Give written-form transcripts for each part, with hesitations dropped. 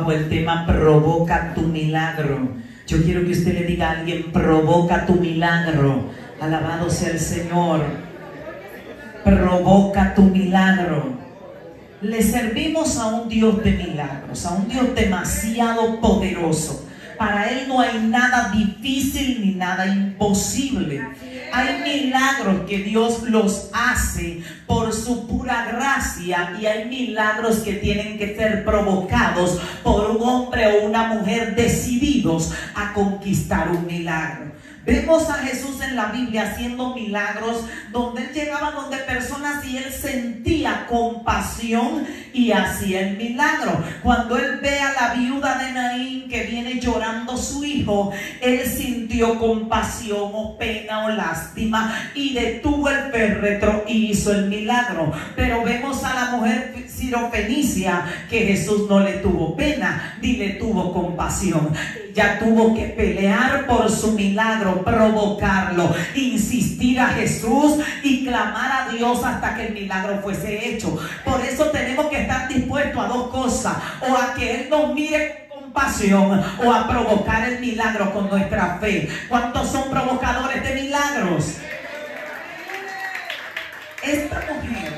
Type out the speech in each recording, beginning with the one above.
bajo el tema provoca tu milagro. Yo quiero que usted le diga a alguien: provoca tu milagro. Alabado sea el Señor. Provoca tu milagro. Le servimos a un Dios de milagros, a un Dios demasiado poderoso. Para Él no hay nada difícil ni nada imposible. Hay milagros que Dios los hace por su pura gracia, y hay milagros que tienen que ser provocados por un hombre o una mujer decididos a conquistar un milagro. Vemos a Jesús en la Biblia haciendo milagros donde Él llegaba donde personas y Él sentía compasión y hacía el milagro. Cuando Él ve a la viuda de Naín que viene llorando su hijo, Él sintió compasión o pena o lástima y detuvo el féretro y hizo el milagro. Pero vemos a la mujer sirofenicia que Jesús no le tuvo pena ni le tuvo compasión. Ya tuvo que pelear por su milagro, provocarlo, insistir a Jesús y clamar a Dios hasta que el milagro fuese hecho. Por eso tenemos que estar dispuestos a dos cosas: o a que Él nos mire con compasión, o a provocar el milagro con nuestra fe. ¿Cuántos son provocadores de milagros? Esta mujer,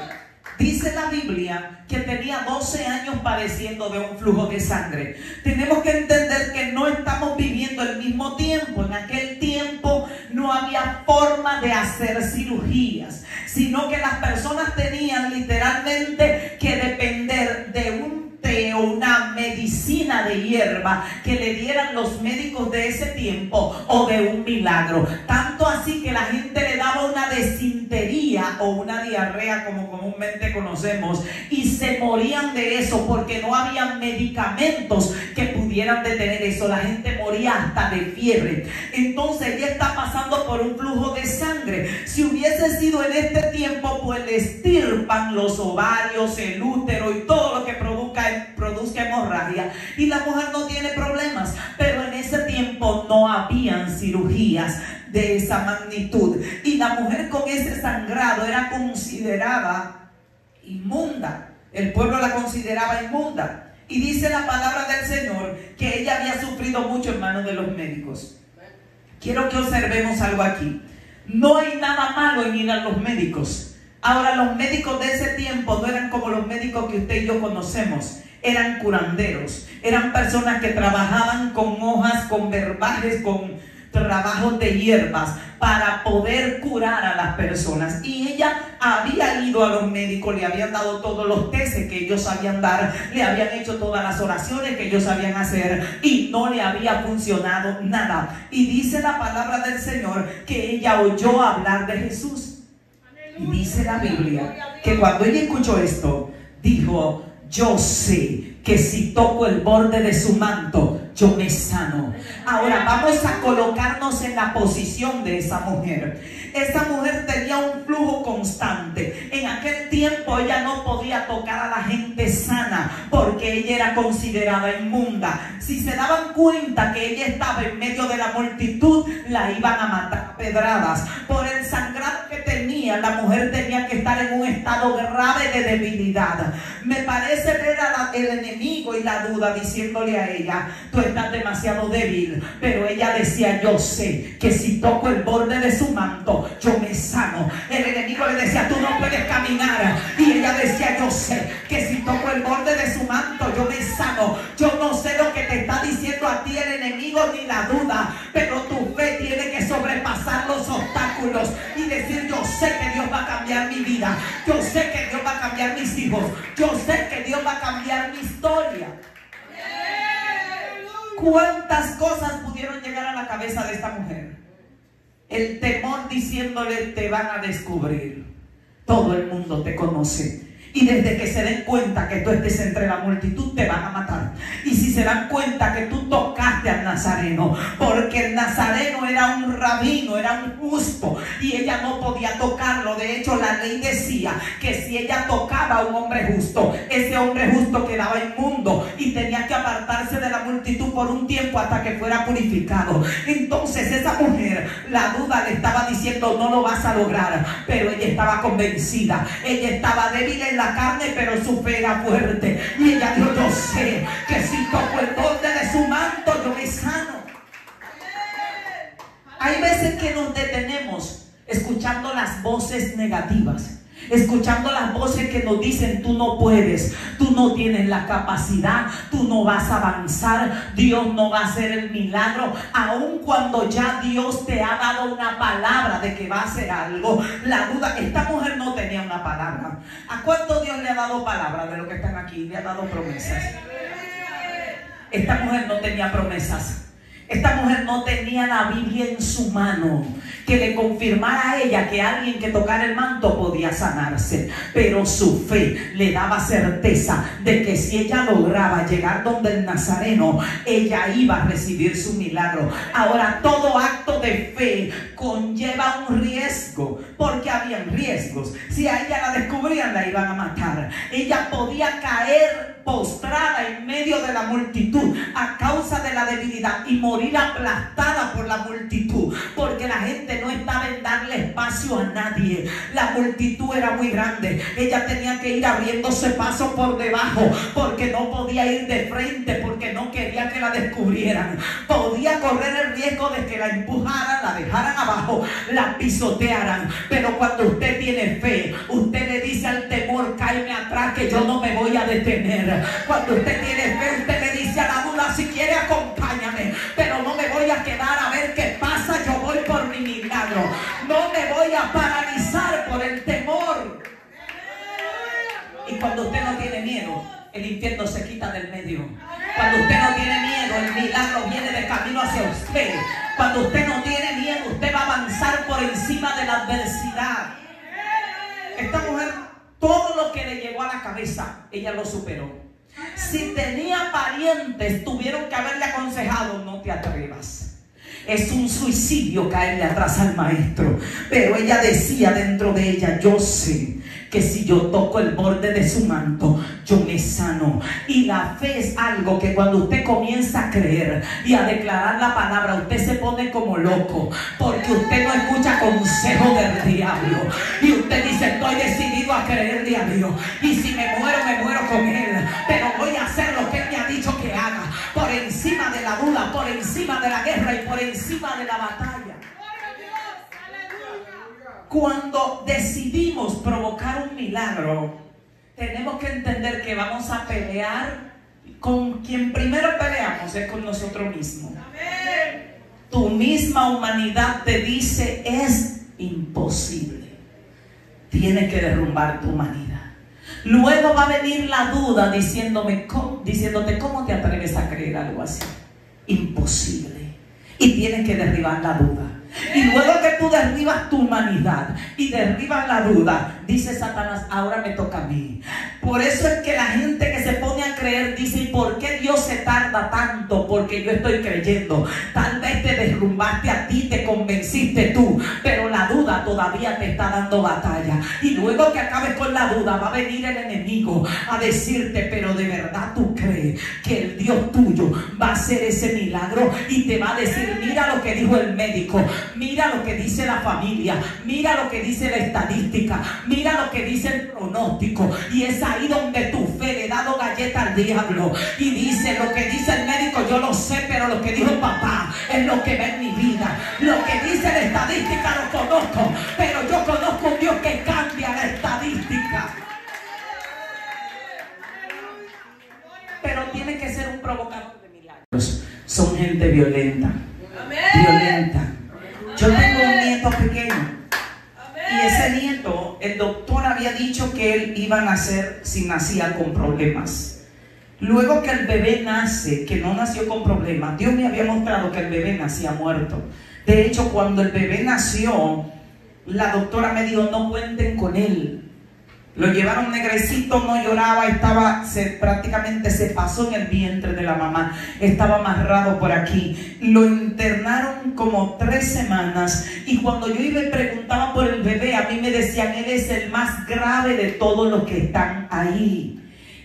dice la Biblia, que tenía 12 años padeciendo de un flujo de sangre. Tenemos que entender que no estamos viviendo el mismo tiempo. En aquel tiempo no había forma de hacer cirugías, sino que las personas tenían literalmente que depender de un té o una medicina de hierba que le dieran los médicos de ese tiempo, o de un milagro. Tanto así que la gente le daba una desintería o una diarrea, como comúnmente conocemos, y se morían de eso porque no había medicamentos que pudieran detener eso. La gente moría hasta de fiebre. Entonces ella está pasando por un flujo de sangre. Si hubiese sido en este tiempo, pues le estirpan los ovarios, el útero y todo lo que produzca hemorragia, y la mujer no tiene problemas. Pero en ese tiempo no habían cirugías de esa magnitud, y la mujer con ese sangrado era considerada inmunda. El pueblo la consideraba inmunda, y dice la palabra del Señor que ella había sufrido mucho en manos de los médicos. Quiero que observemos algo aquí. No hay nada malo en ir a los médicos. Ahora, los médicos de ese tiempo no eran como los médicos que usted y yo conocemos. Eran curanderos, eran personas que trabajaban con hojas, con verbajes, con trabajos de hierbas para poder curar a las personas. Y ella había ido a los médicos, le habían dado todos los testes que ellos sabían dar, le habían hecho todas las oraciones que ellos sabían hacer, y no le había funcionado nada. Y dice la palabra del Señor que ella oyó hablar de Jesús. Y dice la Biblia que cuando ella escuchó esto, dijo: yo sé que si toco el borde de su manto, yo me sano. Ahora vamos a colocarnos en la posición de esa mujer. Esa mujer tenía un flujo constante. En aquel tiempo ella no podía tocar a la gente sana porque ella era considerada inmunda. Si se daban cuenta que ella estaba en medio de la multitud, la iban a matar a pedradas. Por el sangrado que tenía, la mujer tenía que estar en un estado grave de debilidad. Me parece ver el enemigo y la duda diciéndole a ella: tú estás demasiado débil. Pero ella decía: yo sé que si toco el borde de su manto, yo me sano. El enemigo le decía: tú no puedes caminar. Y ella decía: yo sé que si toco el borde de su manto, yo me sano. Yo no sé lo que te está diciendo a ti el enemigo ni la duda, pero tu fe tiene que sobrepasar los obstáculos y decir: yo sé que Dios va a cambiar mi vida. Yo sé que Dios va a cambiar mis hijos. Yo sé que Dios va a cambiar mi historia. ¿Cuántas cosas pudieron llegar a la cabeza de esta mujer? El temor diciéndole: te van a descubrir, todo el mundo te conoce, y desde que se den cuenta que tú estés entre la multitud, te van a matar. Y si se dan cuenta que tú tocaste al Nazareno, porque el Nazareno era un rabino, era un justo, y ella no podía tocarlo. De hecho, la ley decía que si ella tocaba a un hombre justo, ese hombre justo quedaba inmundo y tenía que apartarse de la multitud por un tiempo hasta que fuera purificado. Entonces esa mujer, la duda le estaba diciendo: no lo vas a lograr. Pero ella estaba convencida. Ella estaba débil en la carne, pero su fe era fuerte. Y ella dijo: yo sé que si toco el escuchando las voces negativas, escuchando las voces que nos dicen: tú no puedes, tú no tienes la capacidad, tú no vas a avanzar, Dios no va a hacer el milagro. Aun cuando ya Dios te ha dado una palabra de que va a hacer algo, la duda. Esta mujer no tenía una palabra. ¿A cuánto Dios le ha dado palabra de los que están aquí? Le ha dado promesas. Esta mujer no tenía promesas. Esta mujer no tenía la Biblia en su mano que le confirmara a ella que alguien que tocara el manto podía sanarse, pero su fe le daba certeza de que si ella lograba llegar donde el Nazareno, ella iba a recibir su milagro. Ahora, todo acto de fe conlleva un riesgo, porque habían riesgos. Si a ella la descubrían, la iban a matar. Ella podía caer postrada en medio de la multitud a causa de la debilidad y morir aplastada por la multitud, porque la gente no estaba en darle espacio a nadie. La multitud era muy grande. Ella tenía que ir abriéndose paso por debajo, porque no podía ir de frente, porque no quería que la descubrieran. Podía correr el riesgo de que la empujaran, la dejaran abajo, la pisotearan. Pero cuando usted tiene fe, usted le dice al temor: cáeme atrás, que yo no me voy a detener. Cuando usted tiene fe, usted le dice a la duda: si quiere, acompáñame, pero no me voy a quedar a ver qué pasa, yo voy por mi milagro. No me voy a paralizar por el temor. Y cuando usted no tiene miedo, el infierno se quita del medio. Cuando usted no tiene miedo, el milagro viene de camino hacia usted. Cuando usted no tiene miedo, usted va a avanzar por encima de la adversidad. Esta mujer, todo lo que le llegó a la cabeza, ella lo superó. Si tenía parientes, tuvieron que haberle aconsejado: no te atrevas, es un suicidio caerle atrás al maestro. Pero ella decía dentro de ella: yo sé que si yo toco el borde de su manto, yo me sano. Y la fe es algo que cuando usted comienza a creer y a declarar la palabra, usted se pone como loco, porque usted no escucha consejo del diablo. Y usted dice: estoy decidido a creerle a Dios, y si me muero con él, pero voy a hacer lo que él me ha dicho que haga, por encima de la duda, por encima de la guerra y por encima de la batalla. Cuando decidimos provocar un milagro, tenemos que entender que vamos a pelear. Con quien primero peleamos es con nosotros mismos. Tu misma humanidad te dice: es imposible. Tienes que derrumbar tu humanidad. Luego va a venir la duda diciéndote: ¿cómo te atreves a creer algo así? Imposible. Y tienes que derribar la duda. Y luego que tú derribas tu humanidad y derribas la duda, dice Satanás: ahora me toca a mí. Por eso es que la gente que se pone a creer dice: ¿y por qué Dios se tarda tanto? Porque yo estoy creyendo. Tal vez te derrumbaste a ti, te convenciste tú, pero la duda todavía te está dando batalla. Y luego que acabes con la duda, va a venir el enemigo a decirte: pero de verdad tú crees que el Dios tuyo va a hacer ese milagro. Y te va a decir: mira lo que dijo el médico, mira lo que dice la familia, mira lo que dice la estadística, mira lo que dice el pronóstico. Y es ahí donde tu fe le ha dado galleta al diablo y dice: lo que dice el médico yo lo sé, pero lo que dijo papá es lo que ve en mi vida. Lo que dice la estadística lo conozco, pero yo conozco un Dios que cambia la estadística. Pero tiene que ser un provocador de milagros. Son gente violenta. Violenta. Yo tengo un nieto pequeño, y ese nieto, el doctor había dicho que él iba a nacer si nacía con problemas. Luego que el bebé nace, que no nació con problemas, Dios me había mostrado que el bebé nacía muerto. De hecho, cuando el bebé nació, la doctora me dijo: no cuenten con él. Lo llevaron negrecito, no lloraba, prácticamente se pasó en el vientre de la mamá, estaba amarrado por aquí. Lo internaron como 3 semanas, y cuando yo iba y preguntaba por el bebé, a mí me decían: él es el más grave de todos los que están ahí.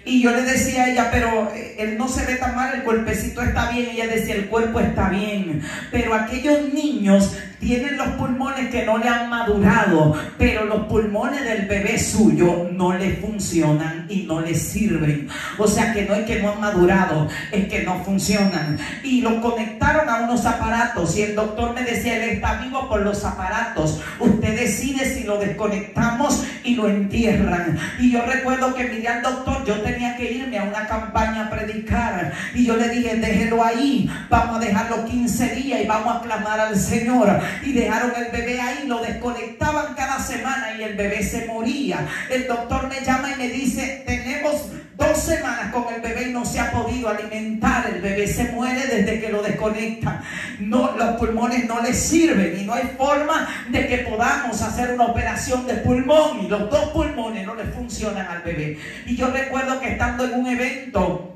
Y yo le decía a ella, pero él no se ve tan mal, el cuerpecito está bien. Ella decía, el cuerpo está bien. Pero aquellos niños tienen los pulmones que no le han madurado, pero los pulmones del bebé suyo no le funcionan y no le sirven. O sea que no es que no han madurado, es que no funcionan. Y lo conectaron a unos aparatos y el doctor me decía, él está vivo por los aparatos. Usted decide si lo desconectamos y lo entierran. Y yo recuerdo que miré al doctor, yo tenía que irme a una campaña a predicar y yo le dije, déjelo ahí, vamos a dejarlo 15 días y vamos a clamar al Señor. Y dejaron el bebé ahí, lo desconectaban cada semana y el bebé se moría. El doctor me llama y me dice, tenemos 2 semanas con el bebé y no se ha podido alimentar. El bebé se muere desde que lo desconectan. No, los pulmones no le sirven y no hay forma de que podamos hacer una operación de pulmón y los 2 pulmones no le funcionan al bebé. Y yo recuerdo que estando en un evento,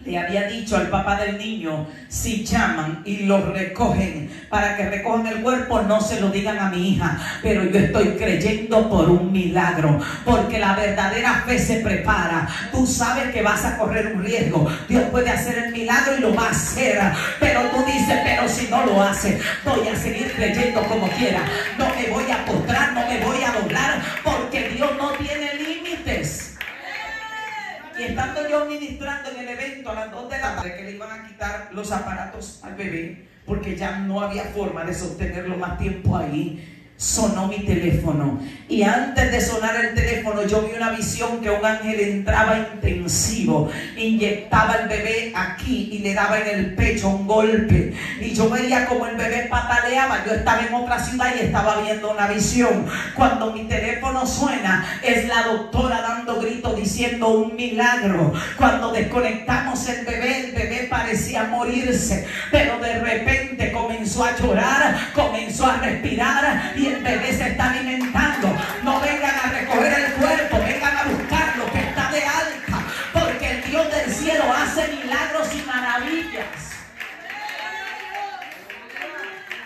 le había dicho al papá del niño, si llaman y lo recogen para que recojan el cuerpo, no se lo digan a mi hija, pero yo estoy creyendo por un milagro, porque la verdadera fe se prepara. Tú sabes que vas a correr un riesgo, Dios puede hacer el milagro y lo va a hacer, pero tú dices, pero si no lo hace, voy a seguir creyendo como quiera, no me voy a postrar, no me voy a doblar, porque Dios no tiene límites. Y estando yo ministrando en el evento a las 2 de la tarde, que le iban a quitar los aparatos al bebé porque ya no había forma de sostenerlo más tiempo ahí, sonó mi teléfono. Y antes de sonar el teléfono yo vi una visión que un ángel entraba intensivo, inyectaba al bebé aquí y le daba en el pecho un golpe. Y yo veía como el bebé pataleaba. Yo estaba en otra ciudad y estaba viendo una visión. Cuando mi teléfono suena, es la doctora dando gritos diciendo un milagro. Cuando desconectamos el bebé parecía morirse, pero de repente comenzó a llorar, comenzó a respirar y el bebé se está alimentando. No vengan a recoger el cuerpo, vengan a buscar lo que está de alta, porque el Dios del cielo hace milagros y maravillas.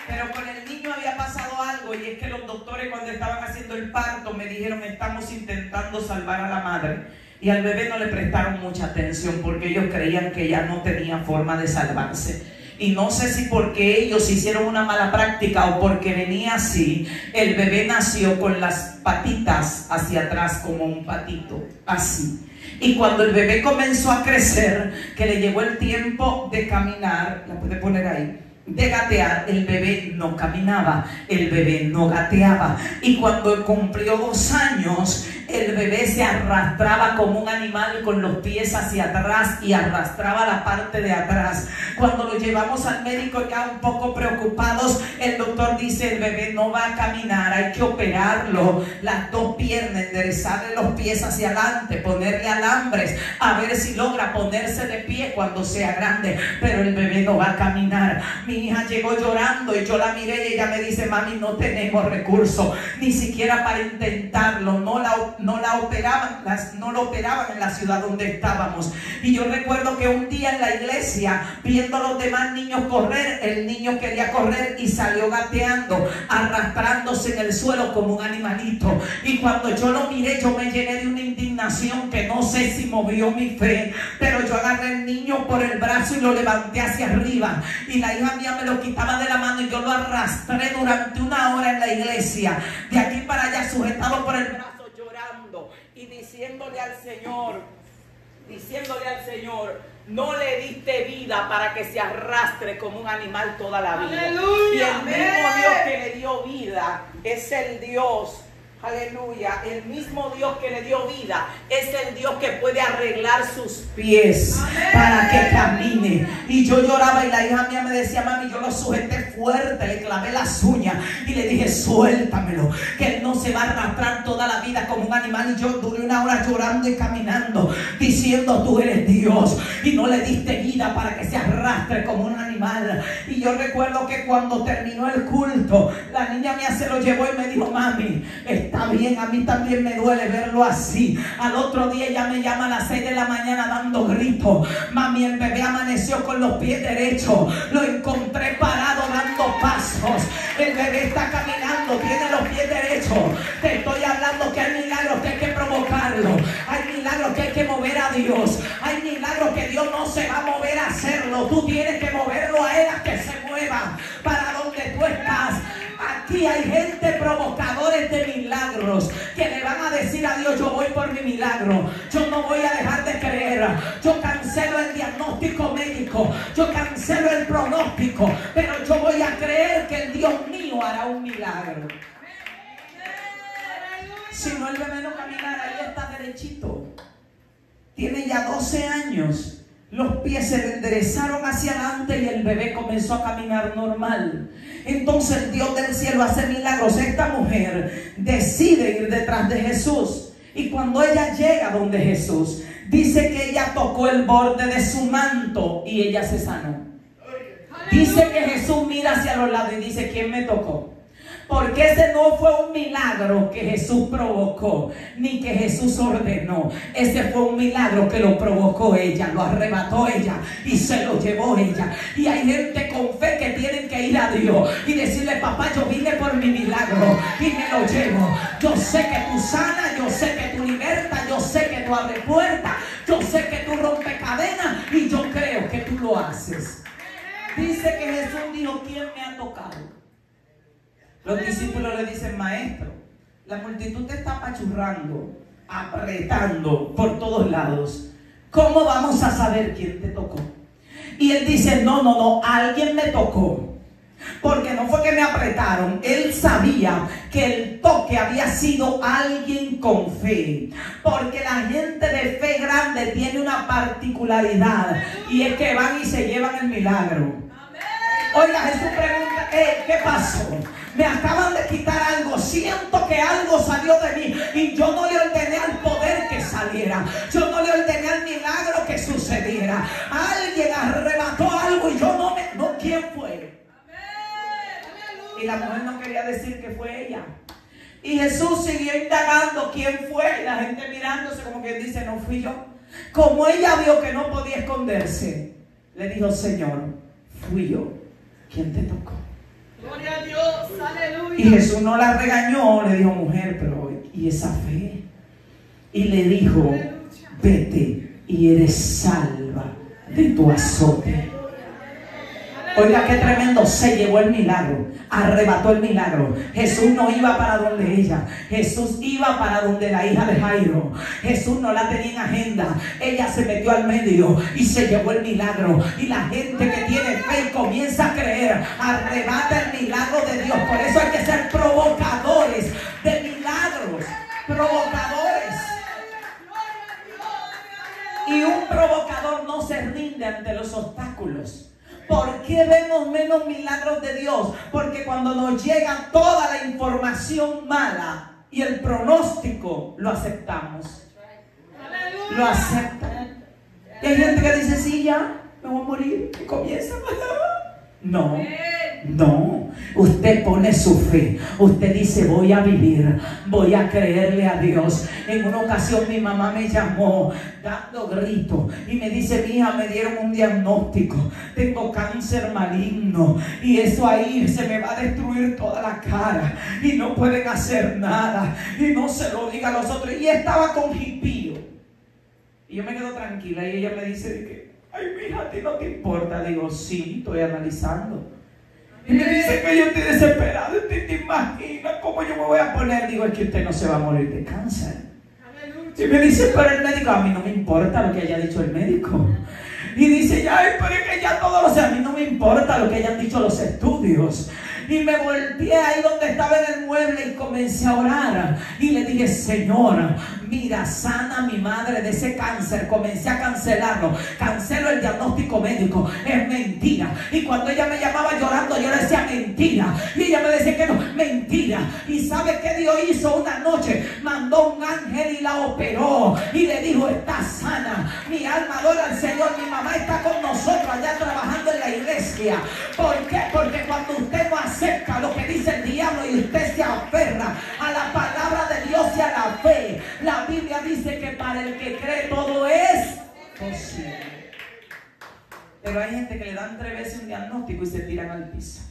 Pero con el niño había pasado algo, y es que los doctores, cuando estaban haciendo el parto, me dijeron, estamos intentando salvar a la madre, y al bebé no le prestaron mucha atención porque ellos creían que ya no tenía forma de salvarse. Y no sé si porque ellos hicieron una mala práctica o porque venía así, el bebé nació con las patitas hacia atrás como un patito, así. Y cuando el bebé comenzó a crecer, que le llegó el tiempo de caminar, la puede poner ahí, de gatear, el bebé no caminaba, el bebé no gateaba. Y cuando cumplió 2 años, el bebé se arrastraba como un animal con los pies hacia atrás y arrastraba la parte de atrás. Cuando lo llevamos al médico, ya un poco preocupados, el doctor dice, el bebé no va a caminar, hay que operarlo, las 2 piernas, enderezarle los pies hacia adelante, ponerle alambres, a ver si logra ponerse de pie cuando sea grande, pero el bebé no va a caminar. Mi hija llegó llorando y yo la miré y ella me dice, mami, no tenemos recursos, ni siquiera para intentarlo, no lo operaban en la ciudad donde estábamos. Y yo recuerdo que un día en la iglesia, viendo a los demás niños correr, el niño quería correr y salió gateando, arrastrándose en el suelo como un animalito. Y cuando yo lo miré, yo me llené de una indignación que no sé si movió mi fe, pero yo agarré al niño por el brazo y lo levanté hacia arriba, y la hija mía me lo quitaba de la mano y yo lo arrastré durante 1 hora en la iglesia, de aquí para allá, sujetado por el brazo, llorando y diciéndole al Señor, no le diste vida para que se arrastre como un animal toda la vida. ¡Aleluya! Y el mismo Dios que le dio vida es el Dios, aleluya, el mismo Dios que le dio vida es el Dios que puede arreglar sus pies. ¡Amén! Para que camine. Y yo lloraba y la hija mía me decía, mami, yo lo sujeté fuerte, le clavé las uñas y le dije, suéltamelo, que él no se va a arrastrar toda la vida como un animal. Y yo duré 1 hora llorando y caminando, diciendo, tú eres Dios y no le diste vida para que se arrastre como un animal. Y yo recuerdo que cuando terminó el culto, la niña mía se lo llevó y me dijo, mami, está bien, a mí también me duele verlo así. Al otro día ella me llama a las 6 de la mañana dando gritos, mami, el bebé amaneció con los pies derechos, lo encontré parado dando pasos, el bebé está caminando, tiene los pies derechos. Te estoy hablando que hay milagros que hay que provocarlo, hay milagros que hay que mover a Dios. moverlo, tú tienes que moverlo a Él a que se mueva para donde tú estás. Aquí hay gente provocadores de milagros que le van a decir a Dios: yo voy por mi milagro, yo no voy a dejar de creer, yo cancelo el diagnóstico médico, yo cancelo el pronóstico, pero yo voy a creer que el Dios mío hará un milagro. Si no, el bebé no caminará, ahí está derechito. Tiene ya 12 años. Los pies se le enderezaron hacia adelante y el bebé comenzó a caminar normal. Entonces el Dios del cielo hace milagros. Esta mujer decide ir detrás de Jesús. Y cuando ella llega donde Jesús, dice que ella tocó el borde de su manto y ella se sanó. Dice que Jesús mira hacia los lados y dice: ¿quién me tocó? Porque ese no fue un milagro que Jesús provocó, ni que Jesús ordenó. Ese fue un milagro que lo provocó ella, lo arrebató ella y se lo llevó ella. Y hay gente con fe que tienen que ir a Dios y decirle: papá, yo vine por mi milagro y me lo llevo. Yo sé que tú sanas, yo sé que tú libertas, yo sé que tú abres puertas, yo sé que tú rompes cadenas y yo creo que tú lo haces. Dice que Jesús dijo: ¿quién me ha tocado? Los discípulos le dicen: maestro, la multitud te está apachurrando, apretando por todos lados. ¿Cómo vamos a saber quién te tocó? Y él dice: no, alguien me tocó. Porque no fue que me apretaron. Él sabía que el toque había sido alguien con fe. Porque la gente de fe grande tiene una particularidad, y es que van y se llevan el milagro. Oiga, Jesús pregunta: ¿qué pasó? Me acaban de quitar algo, siento que algo salió de mí y yo no le ordené al poder que saliera, yo no le ordené al milagro que sucediera. Alguien arrebató algo y yo no, ¿quién fue? Y la mujer no quería decir que fue ella. Y Jesús siguió indagando quién fue, y la gente mirándose como quien dice: no fui yo. Como ella vio que no podía esconderse, le dijo: Señor, fui yo. ¿Quién te tocó? Gloria a Dios, aleluya. Y Jesús no la regañó, le dijo: mujer, pero ¿y esa fe? Y le dijo: vete y eres salva de tu azote. Oiga, qué tremendo. Se llevó el milagro, arrebató el milagro. Jesús no iba para donde ella, Jesús iba para donde la hija de Jairo. Jesús no la tenía en agenda, ella se metió al medio y se llevó el milagro. Y la gente que tiene fe y comienza a creer, arrebata el milagro de Dios. Por eso hay que ser provocadores de milagros, provocadores. Y un provocador no se rinde ante los obstáculos. ¿Por qué vemos menos milagros de Dios? Porque cuando nos llega toda la información mala y el pronóstico, lo aceptamos. Lo aceptan. Y hay gente que dice: sí, ya, me voy a morir. Y comienza a no. No, usted pone su fe. Usted dice: voy a vivir, voy a creerle a Dios. En una ocasión mi mamá me llamó dando gritos y me dice: mi hija, me dieron un diagnóstico, tengo cáncer maligno y eso ahí se me va a destruir toda la cara y no pueden hacer nada, y no se lo diga a los otros. Y estaba con jipío. Y yo me quedo tranquila y ella me dice: ay, mi hija, ¿a ti no te importa? Digo: sí, estoy analizando. Y me dice que yo estoy desesperado. ¿Usted te imagina cómo yo me voy a poner? Digo: es que usted no se va a morir de cáncer. Y me dice: pero el médico, a mí no me importa lo que haya dicho el médico. Y dice: ya, pero es que ya todo lo sé. A mí no me importa lo que hayan dicho los estudios. Y me volteé ahí donde estaba en el mueble y comencé a orar. Y le dije: Señor, mira, sana a mi madre de ese cáncer. Comencé a cancelarlo. Cancelo el diagnóstico médico. Es mentira. Y cuando ella me llamaba llorando, yo le decía: mentira. Y ella me decía que no, mentira. Y ¿sabe qué Dios hizo? Una noche mandó un ángel y la operó. Y le dijo: está sana. Mi alma adora al Señor. Mi mamá está con nosotros allá trabajando en la iglesia. ¿Por qué? Porque cuando usted no acepta lo que dice el diablo y usted se aferra a la palabra de Dios y a la fe, la Biblia dice que para el que cree todo es posible. Pero hay gente que le dan 3 veces un diagnóstico y se tiran al piso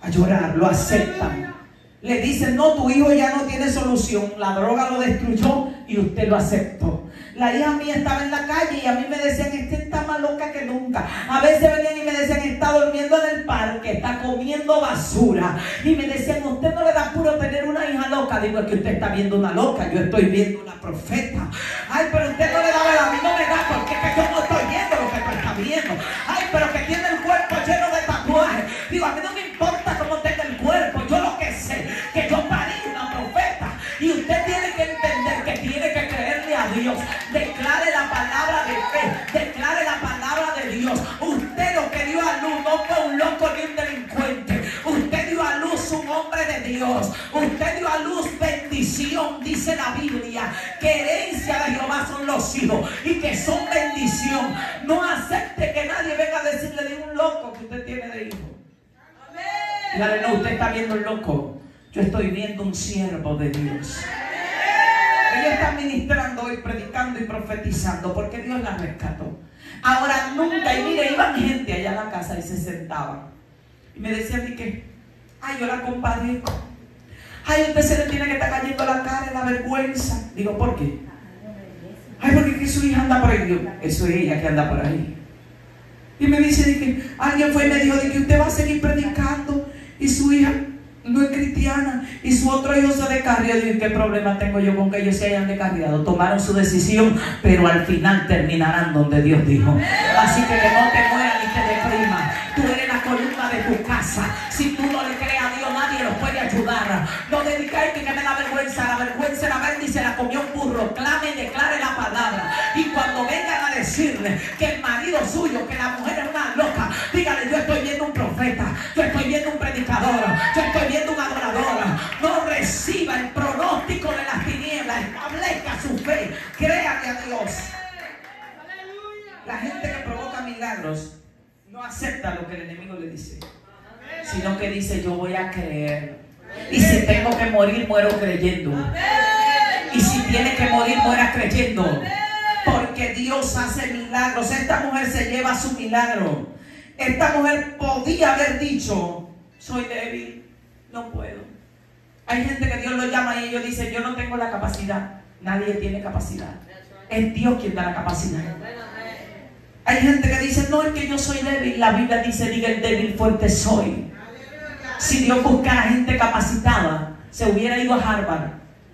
a llorar, lo aceptan. Le dicen: no, tu hijo ya no tiene solución, la droga lo destruyó y usted lo aceptó. La hija mía estaba en la calle y a mí me decían, esta está más loca que nunca. A veces venían y me decían, está durmiendo en el parque, está comiendo basura. Y me decían, ¿usted no le da puro tener una hija loca? Digo, es que usted está viendo una loca, yo estoy viendo una profeta. Ay, pero usted no le da, a mí no me da, porque es que yo no estoy viendo lo que tú estás viendo. Ay, pero que tiene el cuerpo lleno de tatuajes. Digo, a mí no me importa cómo tenga el cuerpo, yo lo que sé, que yo parí una profeta. Y usted tiene que entender que tiene que creerle a Dios. Declare la palabra de fe, declare la palabra de Dios. Usted lo que dio a luz no fue un loco ni un delincuente. Usted dio a luz un hombre de Dios. Usted dio a luz bendición, dice la Biblia, que herencia de Jehová son los hijos y que son bendición. No acepte que nadie venga a decirle de un loco que usted tiene de hijo. Dígale, no, usted está viendo el loco. Yo estoy viendo un siervo de Dios. Ella está ministrando hoy, predicando y profetizando porque Dios la rescató. Ahora nunca, y mire, iban gente allá a la casa y se sentaban. Y me decían que, ay, yo la compadezco. Ay, a usted se le tiene que estar cayendo la cara, la vergüenza. Digo, ¿por qué? Ay, porque que su hija anda por ahí. Digo, eso es ella que anda por ahí. Y me dice que alguien fue y me dijo de que usted va a seguir predicando y su hija no es cristiana y su otro hijo se descarrió. Digo, ¿qué problema tengo yo con que ellos se hayan descarriado? Tomaron su decisión, pero al final terminarán donde Dios dijo. Así que no te mueras ni te deprimas. Tú eres la columna de tu casa. Si tú no le crees a Dios, nadie los puede ayudar. No dedicáis que me da vergüenza. La vergüenza la verde y se la comió un burro. Clame y declare la palabra. Y cuando vengan a decirle que el marido suyo, que la mujer es una loca, dígale, yo estoy viendo un profeta, yo estoy viendo un predicador, yo estoy viendo un adorador. No reciba el pronóstico de las tinieblas. Establezca su fe. Créale a Dios. La gente que provoca milagros no acepta lo que el enemigo le dice, sino que dice, yo voy a creer. Y si tengo que morir, muero creyendo. Y si tiene que morir, muera creyendo. Porque Dios hace milagros. Esta mujer se lleva su milagro. Esta mujer podía haber dicho, soy débil, no puedo. Hay gente que Dios lo llama y ellos dicen, yo no tengo la capacidad. Nadie tiene capacidad. Es Dios quien da la capacidad. Hay gente que dice, no, es que yo soy débil. La Biblia dice, diga el débil, fuerte soy. Si Dios buscara gente capacitada, se hubiera ido a Harvard.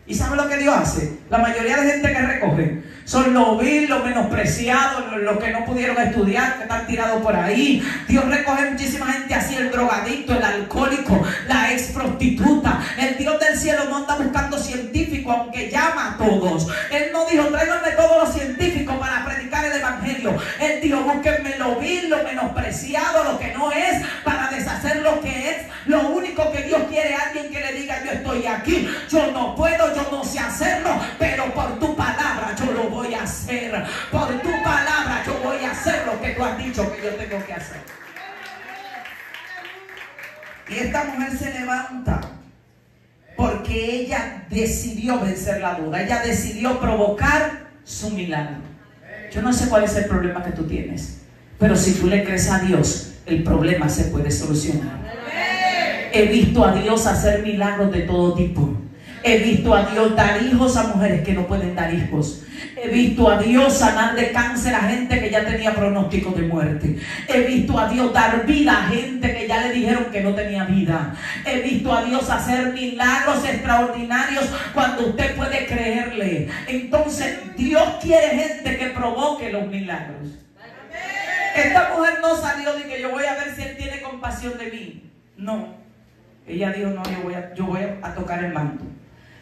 ¿Y sabe lo que Dios hace? La mayoría de gente que recoge son los vil, los menospreciados, los que no pudieron estudiar, que están tirados por ahí. Dios recoge muchísima gente así, el drogadicto, el alcohólico, la ex prostituta. El Dios del cielo no anda buscando científicos, aunque llama a todos. Él no dijo, tráiganme todos los científicos para predicar el evangelio. Él dijo, búsquenme lo vil, lo menospreciado, lo que no es, para deshacer lo que es. Lo único que Dios quiere es alguien que le diga, yo estoy aquí, yo no puedo, yo no sé hacerlo, pero por tu palabra yo lo voy a hacer. Por tu palabra yo voy a hacer lo que tú has dicho que yo tengo que hacer. Y esta mujer se levanta porque ella decidió vencer la duda. Ella decidió provocar su milagro. Yo no sé cuál es el problema que tú tienes, pero si tú le crees a Dios, el problema se puede solucionar. He visto a Dios hacer milagros de todo tipo. He visto a Dios dar hijos a mujeres que no pueden dar hijos. He visto a Dios sanar de cáncer a gente que ya tenía pronóstico de muerte. He visto a Dios dar vida a gente que ya le dijeron que no tenía vida. He visto a Dios hacer milagros extraordinarios cuando usted puede creerle. Entonces Dios quiere gente que provoque los milagros. Esta mujer no salió de que yo voy a ver si Él tiene compasión de mí. No. Ella dijo, no, yo voy a tocar el manto.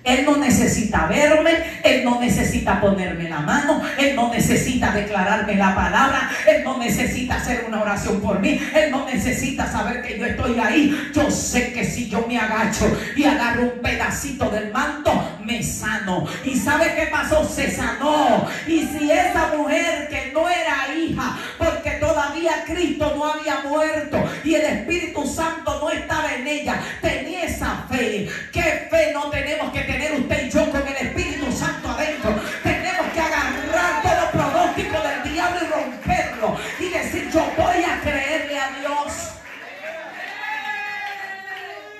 Él no necesita verme, Él no necesita ponerme la mano, Él no necesita declararme la palabra, Él no necesita hacer una oración por mí, Él no necesita saber que yo estoy ahí. Yo sé que si yo me agacho y agarro un pedacito del manto, me sano. ¿Y sabe qué pasó? Se sanó. Y si esa mujer que no era hija, porque todavía Cristo no había muerto y el Espíritu Santo no estaba en ella, tenía esa fe. ¿Qué fe no tenemos que tener usted y yo con el Espíritu Santo adentro? Tenemos que agarrar todo pronóstico del diablo y romperlo y decir, yo voy a creerle a Dios.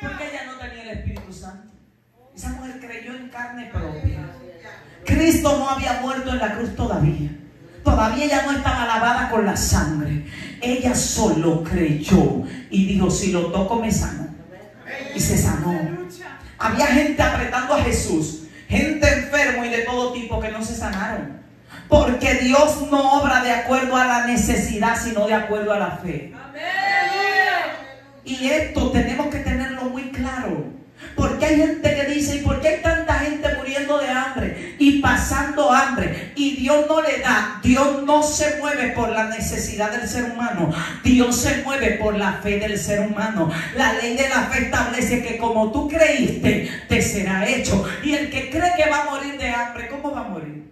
Porque ella no tenía el Espíritu Santo. Esa mujer creyó en carne propia. Cristo no había muerto en la cruz todavía. Todavía ella no estaba lavada con la sangre. Ella solo creyó y dijo: si lo toco me sano. Y se sanó. Había gente apretando a Jesús, gente enfermo y de todo tipo que no se sanaron. Porque Dios no obra de acuerdo a la necesidad, sino de acuerdo a la fe. Y esto tenemos que tenerlo muy claro. Porque hay gente que dice: ¿y por qué hay tanta gente muriendo de hambre y pasando hambre? Y Dios no le da. Dios no se mueve por la necesidad del ser humano. Dios se mueve por la fe del ser humano. La ley de la fe establece que como tú creíste, te será hecho. Y el que cree que va a morir de hambre, ¿cómo va a morir?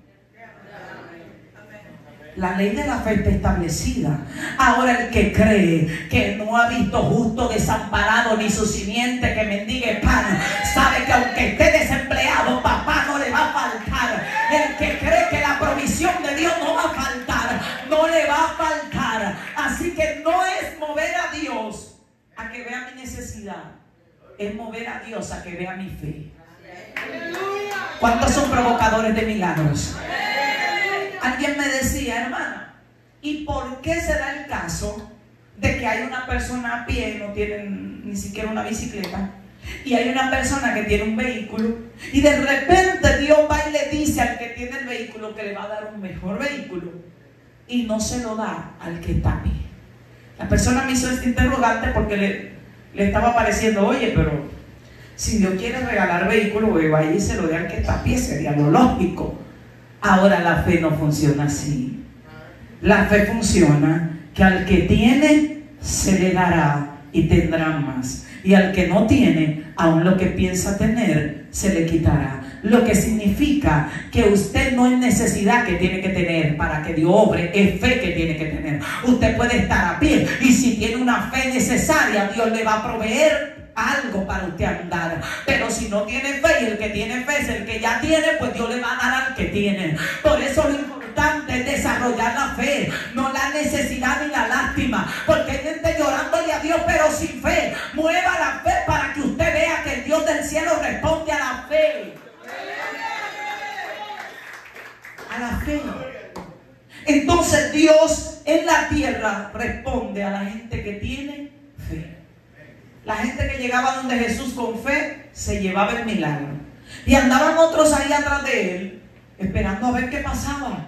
La ley de la fe está establecida. Ahora el que cree que no ha visto justo desamparado ni su simiente que mendigue pan, sabe que aunque esté desempleado, papá no le va a faltar. El que cree que la provisión de Dios no va a faltar, no le va a faltar. Así que no es mover a Dios a que vea mi necesidad, es mover a Dios a que vea mi fe. ¿Cuántos son provocadores de milagros? Alguien me decía: hermana, ¿y por qué se da el caso de que hay una persona a pie, no tiene ni siquiera una bicicleta, y hay una persona que tiene un vehículo, y de repente Dios va y le dice al que tiene el vehículo que le va a dar un mejor vehículo, y no se lo da al que está a pie? La persona me hizo este interrogante porque le estaba pareciendo: oye, pero si Dios quiere regalar vehículo, vaya y se lo dé al que está a pie, sería lo lógico. Ahora la fe no funciona así. La fe funciona que al que tiene se le dará y tendrá más, y al que no tiene, aun lo que piensa tener se le quitará. Lo que significa que usted no es necesidad que tiene que tener para que Dios obre, es fe que tiene que tener. Usted puede estar a pie y si tiene una fe necesaria, Dios le va a proveer algo para usted andar. Pero si no tiene fe, y el que tiene fe es el que ya tiene, pues Dios le va a dar al que tiene. Por eso lo importante es desarrollar la fe, no la necesidad ni la lástima. Porque hay gente llorándole a Dios pero sin fe. Mueva la fe para que usted vea que el Dios del cielo responde a la fe. A la fe. Entonces Dios en la tierra responde a la gente que tiene fe. La gente que llegaba donde Jesús con fe se llevaba el milagro. Y andaban otros ahí atrás de él, esperando a ver qué pasaba.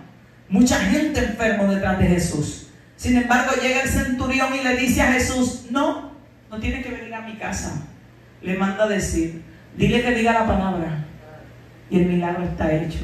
Mucha gente enfermo detrás de Jesús. Sin embargo, llega el centurión y le dice a Jesús: no tiene que venir a mi casa. Le manda a decir: dile que diga la palabra y el milagro está hecho.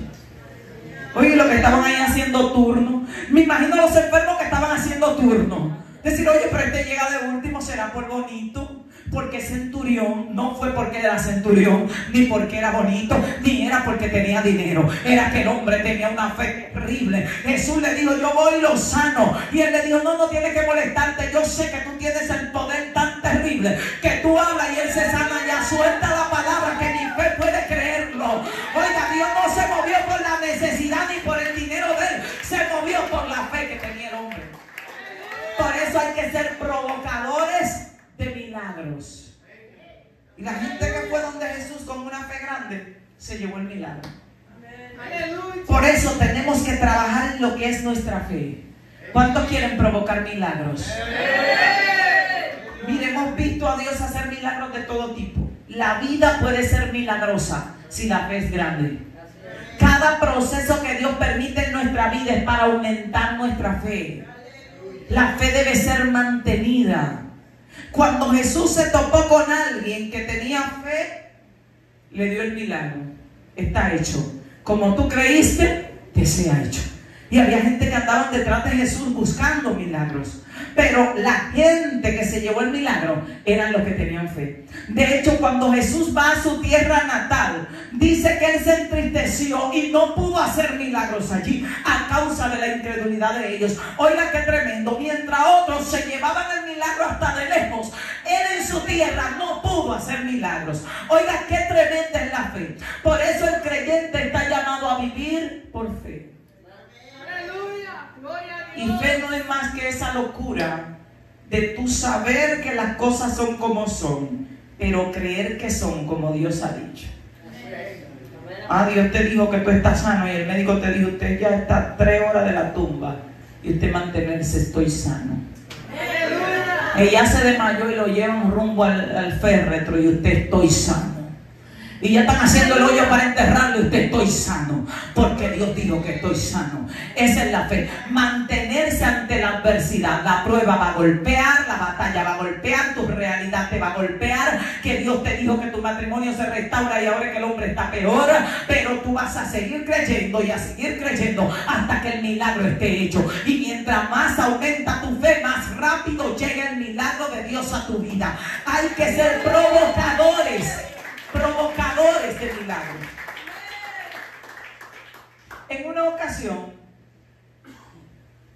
Oye, lo que estaban ahí haciendo turno. Me imagino a los enfermos que estaban haciendo turno. Decir: oye, pero este llega de último, será por bonito. Porque centurión no fue porque era centurión, ni porque era bonito, ni era porque tenía dinero. Era que el hombre tenía una fe terrible. Jesús le dijo: yo voy y lo sano. Y él le dijo: no tienes que molestarte. Yo sé que tú tienes el poder tan terrible que tú hablas y él se sana. Ya suelta la palabra que mi fe puede creerlo. Oiga, Dios no se movió por la necesidad ni por el dinero de él. Se movió por la fe que tenía el hombre. Por eso hay que ser provocadores de milagros. Y la gente que fue donde Jesús con una fe grande se llevó el milagro. Por eso tenemos que trabajar en lo que es nuestra fe. ¿Cuántos quieren provocar milagros? Mire, hemos visto a Dios hacer milagros de todo tipo. La vida puede ser milagrosa si la fe es grande. Cada proceso que Dios permite en nuestra vida es para aumentar nuestra fe. La fe debe ser mantenida. Cuando Jesús se topó con alguien que tenía fe, le dio el milagro. Está hecho. Como tú creíste, te sea hecho. Y había gente que andaban detrás de Jesús buscando milagros. Pero la gente que se llevó el milagro eran los que tenían fe. De hecho, cuando Jesús va a su tierra natal, dice que él se entristeció y no pudo hacer milagros allí a causa de la incredulidad de ellos. Oiga qué tremendo. Mientras otros se llevaban el milagro hasta de lejos, él en su tierra no pudo hacer milagros. Oiga qué tremenda es la fe. Por eso el creyente está llamado a vivir por fe. Y fe no es más que esa locura de tu saber que las cosas son como son, pero creer que son como Dios ha dicho. Ah, Dios te dijo que tú estás sano y el médico te dijo, usted ya está 3 horas de la tumba y usted mantenerse, estoy sano. Ella se desmayó y lo llevan rumbo al féretro y usted, estoy sano. Y ya están haciendo el hoyo para enterrarlo y usted, estoy sano, porque Dios dijo que estoy sano. Esa es la fe. Mantenerse ante la adversidad. La prueba va a golpear, la batalla va a golpear, tu realidad te va a golpear, que Dios te dijo que tu matrimonio se restaura y ahora que el hombre está peor, pero tú vas a seguir creyendo y a seguir creyendo hasta que el milagro esté hecho. Y mientras más aumenta tu fe, más rápido llega el milagro de Dios a tu vida. Hay que ser provocadores de milagros. En una ocasión,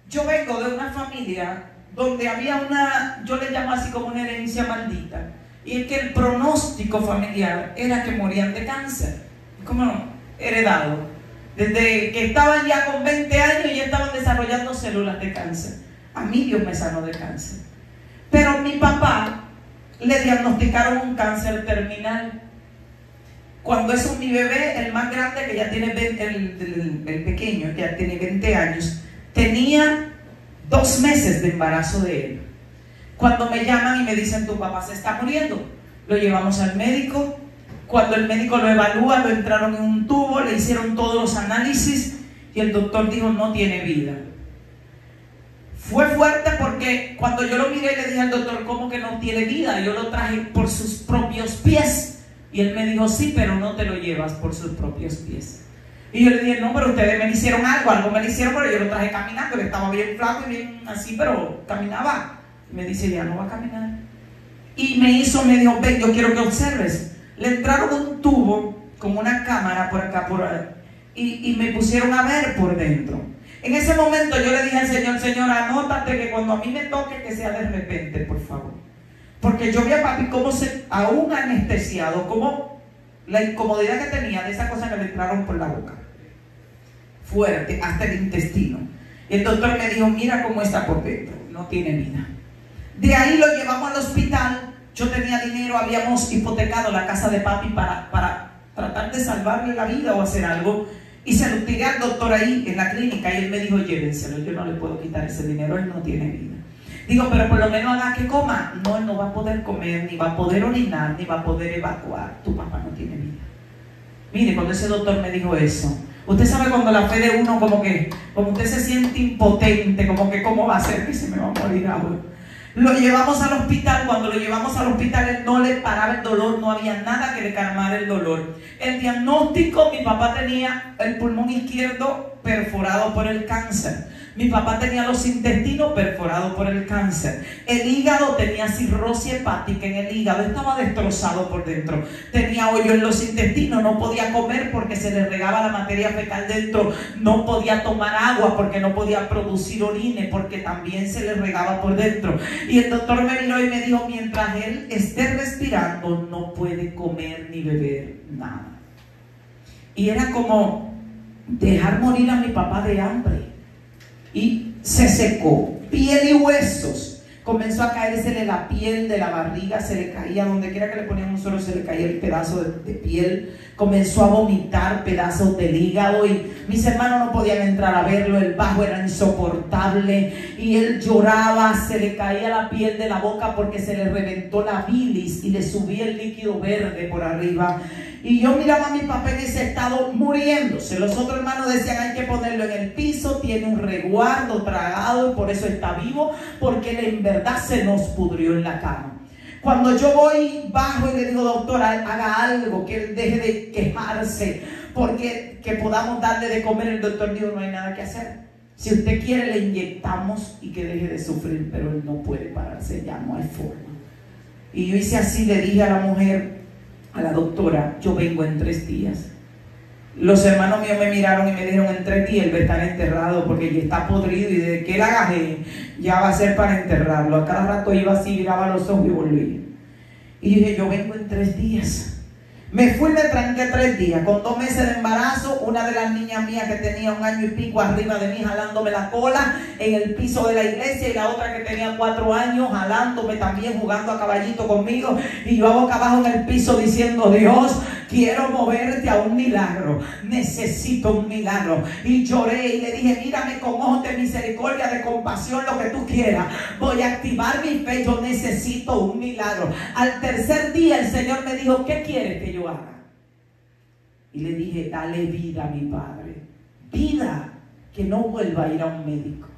yo vengo de una familia donde había una, yo le llamo así como una herencia maldita, y es que el pronóstico familiar era que morían de cáncer, como heredado. Desde que estaban ya con 20 años ya estaban desarrollando células de cáncer. A mí Dios me sanó de cáncer. Pero a mi papá le diagnosticaron un cáncer terminal. Cuando eso mi bebé, el más grande, que ya tiene 20, el pequeño, que ya tiene 20 años, tenía 2 meses de embarazo de él. Cuando me llaman y me dicen, tu papá se está muriendo, lo llevamos al médico. Cuando el médico lo evalúa, lo entraron en un tubo, le hicieron todos los análisis y el doctor dijo, no tiene vida. Fue fuerte porque cuando yo lo miré le dije al doctor, ¿cómo que no tiene vida? Yo lo traje por sus propios pies. Y él me dijo, sí, pero no te lo llevas por sus propios pies. Y yo le dije, no, pero ustedes me hicieron algo me le hicieron, pero yo lo traje caminando. Él estaba bien flaco y bien así, pero caminaba. Y me dice, ya no va a caminar. Y me dijo, ven, yo quiero que observes. Le entraron un tubo con una cámara por acá, y me pusieron a ver por dentro. En ese momento yo le dije al Señor, Señor, anótate que cuando a mí me toque que sea de repente, por favor. Porque yo vi a papi como aún anestesiado, como la incomodidad que tenía de esa cosa que le entraron por la boca. Fuerte, hasta el intestino. Y el doctor me dijo, mira cómo está por dentro, no tiene vida. De ahí lo llevamos al hospital. Yo tenía dinero, habíamos hipotecado la casa de papi para tratar de salvarle la vida o hacer algo. Y se lo tiré al doctor ahí en la clínica y él me dijo, llévenselo, yo no le puedo quitar ese dinero, él no tiene vida. Digo, pero por lo menos haga que coma. No, él no va a poder comer, ni va a poder orinar, ni va a poder evacuar. Tu papá no tiene vida. Mire, cuando ese doctor me dijo eso, usted sabe cuando la fe de uno como usted se siente impotente, como que cómo va a ser que se me va a morir ahora. Lo llevamos al hospital. Cuando lo llevamos al hospital, él no le paraba el dolor, no había nada que le calmara el dolor. El diagnóstico, mi papá tenía el pulmón izquierdo perforado por el cáncer. Mi papá tenía los intestinos perforados por el cáncer. El hígado tenía cirrosis hepática en el hígado, estaba destrozado por dentro. Tenía hoyo en los intestinos, no podía comer porque se le regaba la materia fecal dentro. No podía tomar agua porque no podía producir orine porque también se le regaba por dentro. Y el doctor me miró y me dijo, mientras él esté respirando, no puede comer ni beber nada. Y era como dejar morir a mi papá de hambre. Y se secó, piel y huesos. Comenzó a caérsele la piel de la barriga, se le caía, donde quiera que le ponían un suero se le caía el pedazo de piel. Comenzó a vomitar pedazos del hígado y mis hermanos no podían entrar a verlo. El bajo era insoportable y él lloraba, se le caía la piel de la boca porque se le reventó la bilis y le subía el líquido verde por arriba. Y yo miraba a mi papá en ese estado muriéndose. Los otros hermanos decían, hay que ponerlo en el piso, tiene un resguardo tragado y por eso está vivo, porque él en verdad se nos pudrió en la cama. Cuando yo voy bajo y le digo, doctora, haga algo, que él deje de quejarse, porque que podamos darle de comer, el doctor dijo, no hay nada que hacer. Si usted quiere, le inyectamos y que deje de sufrir, pero él no puede pararse, ya no hay forma. Y yo hice así, le dije a la mujer, a la doctora, yo vengo en 3 días. Los hermanos míos me miraron y me dijeron, en 3 días él va a estar enterrado porque ya está podrido y desde que él agajé ya va a ser para enterrarlo. A cada rato iba así, miraba los ojos y volvía. Y yo dije, yo vengo en 3 días. Me fui y me tranqué 3 días, con 2 meses de embarazo, una de las niñas mías que tenía 1 año y pico arriba de mí jalándome la cola en el piso de la iglesia, y la otra que tenía 4 años jalándome también, jugando a caballito conmigo, y yo boca abajo en el piso diciendo: Dios, quiero moverte a un milagro, necesito un milagro. Y lloré y le dije: mírame con ojos de misericordia, de compasión, lo que tú quieras, voy a activar mi fe, yo necesito un milagro. Al tercer día el Señor me dijo: ¿qué quieres que yo haga? Y le dije: dale vida a mi padre, vida, que no vuelva a ir a un médico.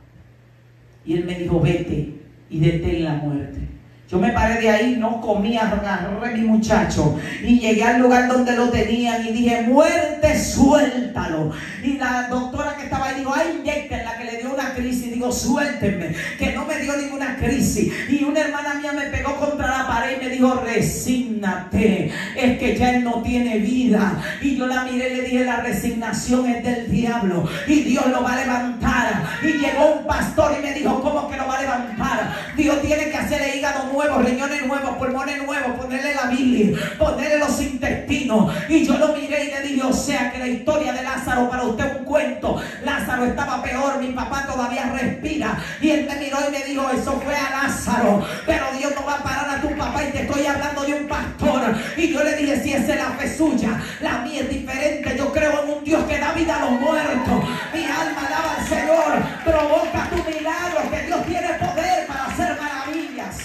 Y él me dijo: vete y detén la muerte. Yo me paré de ahí, no comía, agarré a mi muchacho y llegué al lugar donde lo tenían y dije: muerte, suéltalo. Y la doctora que estaba ahí dijo: ay, inyéctenla, que le dio una crisis. Digo: suéltenme, que no me dio ninguna crisis. Y una hermana mía me pegó contra la pared y me dijo: resígnate, es que ya él no tiene vida. Y yo la miré y le dije: la resignación es del diablo y Dios lo va a levantar. Y llegó un pastor y me dijo: ¿cómo que lo va a levantar? Dios tiene que hacerle hígado nuevo, riñones nuevos, pulmones nuevos, ponerle la bilis, ponerle los intestinos. Y yo lo miré y le dije: o sea que la historia de Lázaro para usted es un cuento. Lázaro estaba peor, mi papá todavía respira. Y él me miró y me dijo: eso fue a Lázaro, pero Dios no va a parar a tu papá, y te estoy hablando de un pastor. Y yo le dije: si esa es la fe suya, la mía es diferente. Yo creo en un Dios que da vida a los muertos. Mi alma alaba al Señor. Provoca tu milagro, que Dios tiene poder para hacer maravillas.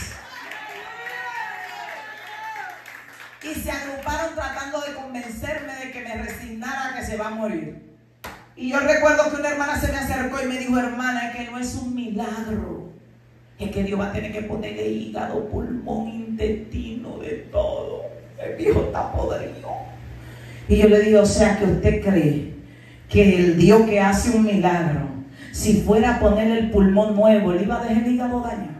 Y se agruparon tratando de convencerme de que me resignara, que se va a morir. Y yo recuerdo que una hermana se me acercó y me dijo: hermana, que no es un milagro, es que Dios va a tener que ponerle hígado, pulmón, intestino, de todo. El viejo está podrido. Y yo le digo: o sea que usted cree que el Dios que hace un milagro, si fuera a ponerle el pulmón nuevo, él iba a dejar el hígado dañado.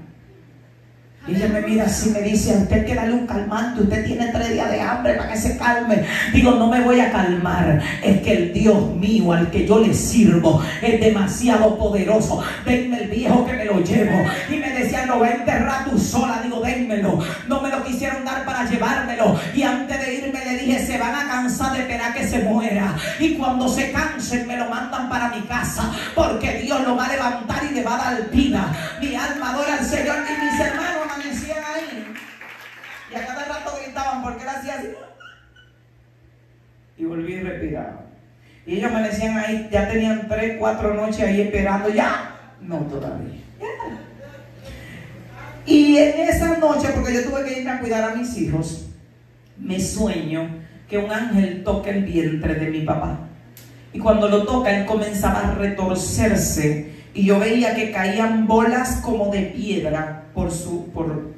Y ella me mira así, me dice: a usted hay que darle un calmante, usted tiene 3 días de hambre para que se calme. Digo: no me voy a calmar, es que el Dios mío al que yo le sirvo es demasiado poderoso. Denme el viejo que me lo llevo. Y me decían: lo voy a enterrar tú sola. Digo: dénmelo. No me lo quisieron dar para llevármelo, y antes de irme le dije: se van a cansar de esperar que se muera, y cuando se cansen me lo mandan para mi casa, porque Dios lo va a levantar y le va a dar vida. Mi alma adora al Señor. Y mis hermanos amanecían ahí y a cada rato gritaban porque él hacía así, y volví a respirar. Y ellos amanecían ahí, ya tenían 3, 4 noches ahí esperando. Ya, no todavía. Ya. Y en esa noche, porque yo tuve que irme a cuidar a mis hijos, me sueño que un ángel toca el vientre de mi papá, y cuando lo toca él comenzaba a retorcerse, y yo veía que caían bolas como de piedra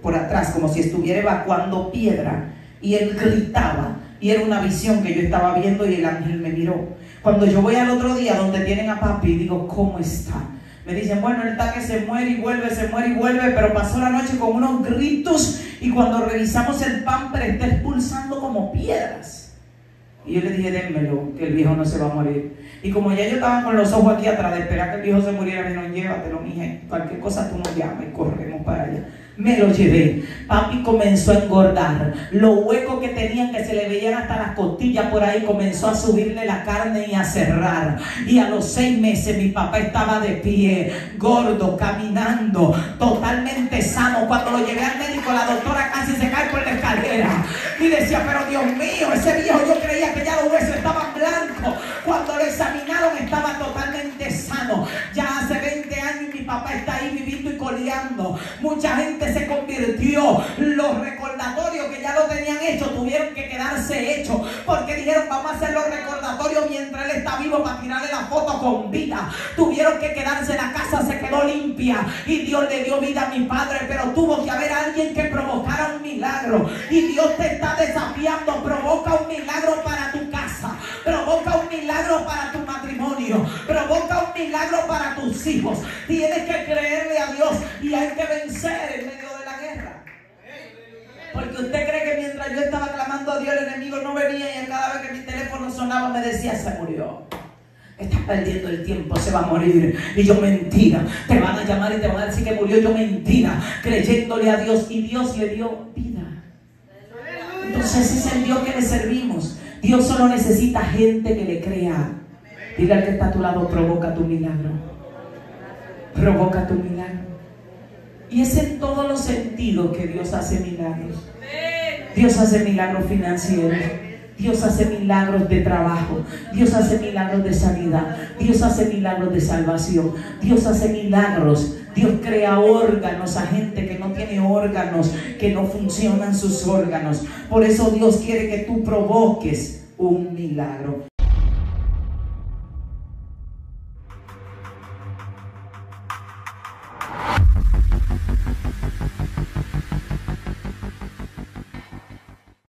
por atrás, como si estuviera evacuando piedra, y él gritaba, y era una visión que yo estaba viendo, y el ángel me miró. Cuando yo voy al otro día donde tienen a papi, digo: ¿cómo está? Me dicen: bueno, él está que se muere y vuelve, se muere y vuelve, pero pasó la noche con unos gritos, y cuando revisamos el pamper está expulsando como piedras. Y yo le dije: dénmelo, que el viejo no se va a morir. Y como ya yo estaba con los ojos aquí atrás de esperar que el viejo se muriera, me dijeron: llévatelo, mija, cualquier cosa tú nos llamas y corremos para allá. Me lo llevé. Papi comenzó a engordar. Los huecos que tenían, que se le veían hasta las costillas por ahí, comenzó a subirle la carne y a cerrar. Y a los 6 meses mi papá estaba de pie, gordo, caminando, totalmente sano. Cuando lo llevé al médico, la doctora casi se cae por la escalera y decía: pero Dios mío, ese viejo, yo creía que ya los huesos estaban blancos. Cuando lo examinaron estaba totalmente sano. Ya hace 20 años mi papá está ahí viviendo y coleando. Mucha gente se convirtió. Los recordatorios que ya lo tenían hecho tuvieron que quedarse hechos, porque dijeron: vamos a hacer los recordatorios mientras él está vivo para tirarle la foto con vida. Tuvieron que quedarse, la casa se quedó limpia y Dios le dio vida a mi padre, pero tuvo que haber alguien que provocara un milagro. Y Dios te está desafiando: provoca un milagro para tu casa, provoca un milagro para tu matrimonio, provoca un milagro para tus hijos. Tienes que creerle a Dios y hay que vencer en medio de la guerra. Porque usted cree que mientras yo estaba clamando a Dios, el enemigo no venía, y cada vez que mi teléfono sonaba me decía: se murió, estás perdiendo el tiempo, se va a morir. Y yo: mentira, te van a llamar y te van a decir que murió. Yo: mentira, creyéndole a Dios, y Dios le dio vida. Entonces ese es el Dios que le servimos. Dios solo necesita gente que le crea. Dile al que está a tu lado, provoca tu milagro. Provoca tu milagro. Y es en todos los sentidos que Dios hace milagros. Dios hace milagros financieros. Dios hace milagros de trabajo. Dios hace milagros de sanidad. Dios hace milagros de salvación. Dios hace milagros. Dios crea órganos a gente que no tiene órganos, que no funcionan sus órganos. Por eso Dios quiere que tú provoques un milagro.